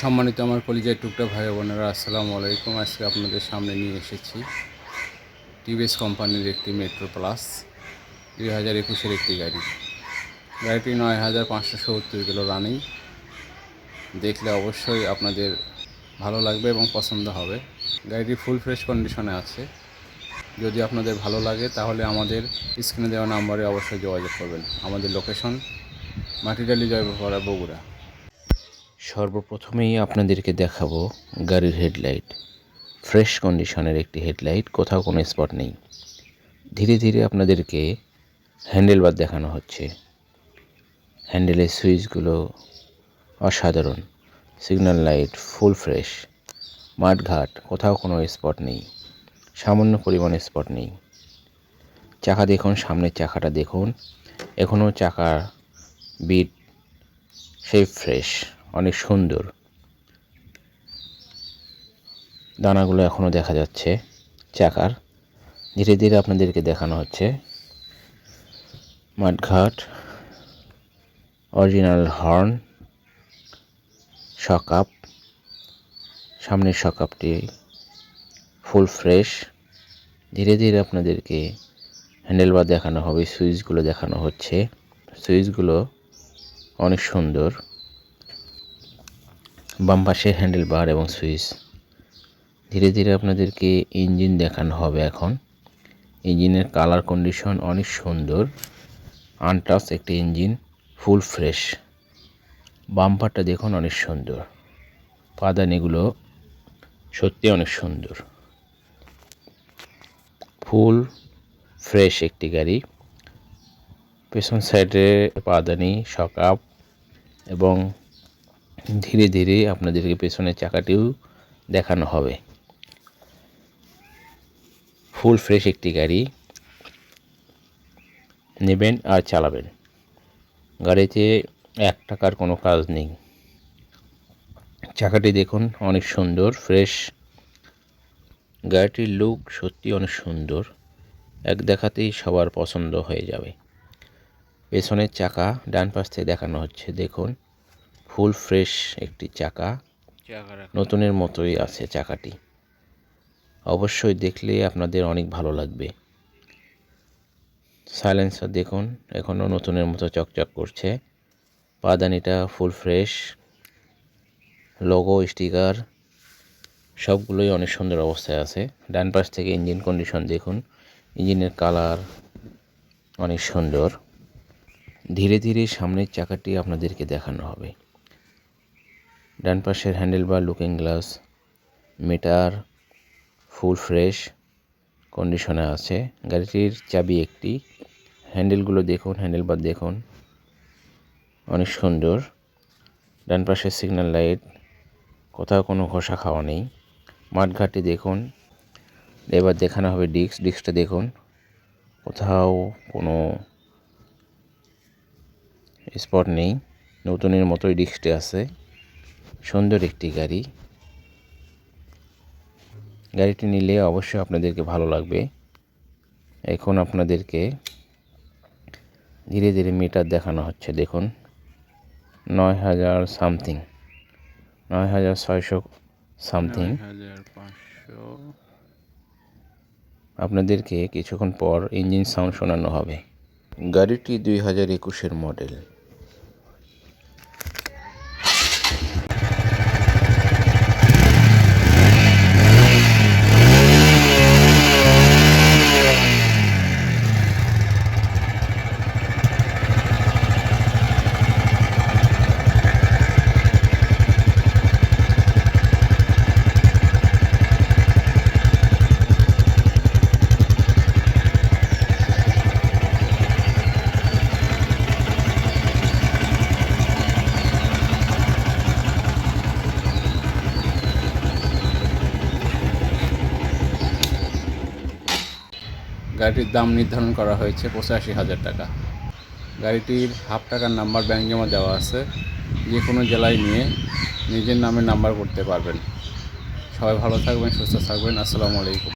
সম্মানিত আমার কলিজার টুকরা ভাই বোনেরা, আসসালামু আলাইকুম। আজকে আপনাদের সামনে নিয়ে এসেছি টিভিএস কোম্পানির একটি মেট্রো প্লাস 2021-এর একটি গাড়ি। গাড়িটি 9,570 কিলো রানিং। দেখলে অবশ্যই আপনাদের ভালো লাগবে এবং পছন্দ হবে। গাড়িটি ফুল ফ্রেশ কন্ডিশনে আছে। যদি আপনাদের ভালো লাগে তাহলে আমাদের স্ক্রিনে দেওয়া নাম্বারে অবশ্যই যোগাযোগ করবেন। আমাদের লোকেশন মাটিডালি জয়পুরপাড়া, বগুড়া। সর্বপ্রথমেই আপনাদেরকে দেখাবো গাড়ির হেডলাইট। ফ্রেশ কন্ডিশনের একটি হেডলাইট, কোথাও কোনো স্পট নেই। ধীরে ধীরে আপনাদেরকে হ্যান্ডেল বার দেখানো হচ্ছে। হ্যান্ডেলের সুইচগুলো অসাধারণ। Signal light full fresh. মাঠঘাট কোথাও কোনো স্পট নেই, সামান্য পরিমাণে স্পট নেই। চাকা দেখুন, সামনের চাকাটা দেখুন, এখনও চাকার বিট সেই ফ্রেশ, অনেক সুন্দর। দানাগুলো এখনও দেখা যাচ্ছে চাকার। ধীরে ধীরে আপনাদেরকে দেখানো হচ্ছে মাঠঘাট, অরিজিনাল হর্ন, শকআপ। সামনের শকআপটি ফুল ফ্রেশ। ধীরে ধীরে আপনাদেরকে হ্যান্ডেলবার দেখানো হবে, সুইচগুলো দেখানো হচ্ছে। সুইচগুলো অনেক সুন্দর। বাম পাশে হ্যান্ডেলবার এবং সুইচ। ধীরে ধীরে আপনাদেরকে ইঞ্জিন দেখানো হবে এখন। ইঞ্জিনের কালার কন্ডিশন অনেক সুন্দর। আনটাচ একটি ইঞ্জিন, ফুল ফ্রেশ। বাম্পারটা দেখুন, অনেক সুন্দর। পাদানিগুলো সত্যি অনেক সুন্দর। ফুল ফ্রেশ একটি গাড়ি। পেছন সাইডে পাদানি, শকআপ এবং ধীরে ধীরে আপনাদেরকে পেছনের চাকাটিও দেখানো হবে। ফুল ফ্রেশ একটি গাড়ি, নেবেন আর চালাবেন। গাড়িতে 1 টাকার কোনো কাজ নেই। চাকাটি দেখুন, অনেক সুন্দর ফ্রেশ। গাড়িটির লুক সত্যি অনেক সুন্দর, এক দেখাতেই সবার পছন্দ হয়ে যাবে। পেছনের চাকা ডান পাশ থেকে দেখানো হচ্ছে, দেখুন ফুল ফ্রেশ একটি চাকা, নতুনের মতোই আছে চাকাটি। অবশ্যই দেখলে আপনাদের অনেক ভালো লাগবে। সাইলেন্সার দেখুন, এখনও নতুনের মতো চকচক করছে। পাদানিটা ফুল ফ্রেশ। লোগো, স্টিকার সবগুলোই অনেক সুন্দর অবস্থায় আছে। ডান পাশ থেকে ইঞ্জিন কন্ডিশন দেখুন, ইঞ্জিনের কালার অনেক সুন্দর। ধীরে ধীরে সামনের চাকাটি আপনাদেরকে দেখানো হবে। ডান পাশের handlebar, looking glass, meter full fresh কন্ডিশনে আছে। গাড়িটির চাবি একটি। হ্যান্ডেলগুলো দেখুন, হ্যান্ডেলবার দেখুন, অনেক সুন্দর। ডান পাশের সিগন্যাল লাইট, কোথাও কোনো ঘষা খাওয়া নেই। মাঠঘাটটি দেখুন। এবার দেখানো হবে ডিস্কটা দেখুন, কোথাও কোনো স্পট নেই, নতুনের মতোই ডিস্কটি আছে। সুন্দর একটি গাড়ি। গাড়িটি নিলে অবশ্যই আপনাদেরকে ভালো লাগবে। এখন আপনাদেরকে ধীরে ধীরে মিটার দেখানো হচ্ছে, দেখুন 9,000 সামথিং, 9,600 সামথিং। আপনাদেরকে কিছুক্ষণ পর ইঞ্জিন সাউন্ড শোনানো হবে। গাড়িটি 2021-এর মডেল। গাড়িটির দাম নির্ধারণ করা হয়েছে 85,000 টাকা। গাড়িটির হাফ টাকার নাম্বার ব্যাংক জমা দেওয়া আছে। যে কোনো জেলায় নিয়ে নিজের নামে নাম্বার করতে পারবেন। সবাই ভালো থাকবেন, সুস্থ থাকবেন। আসসালামু আলাইকুম।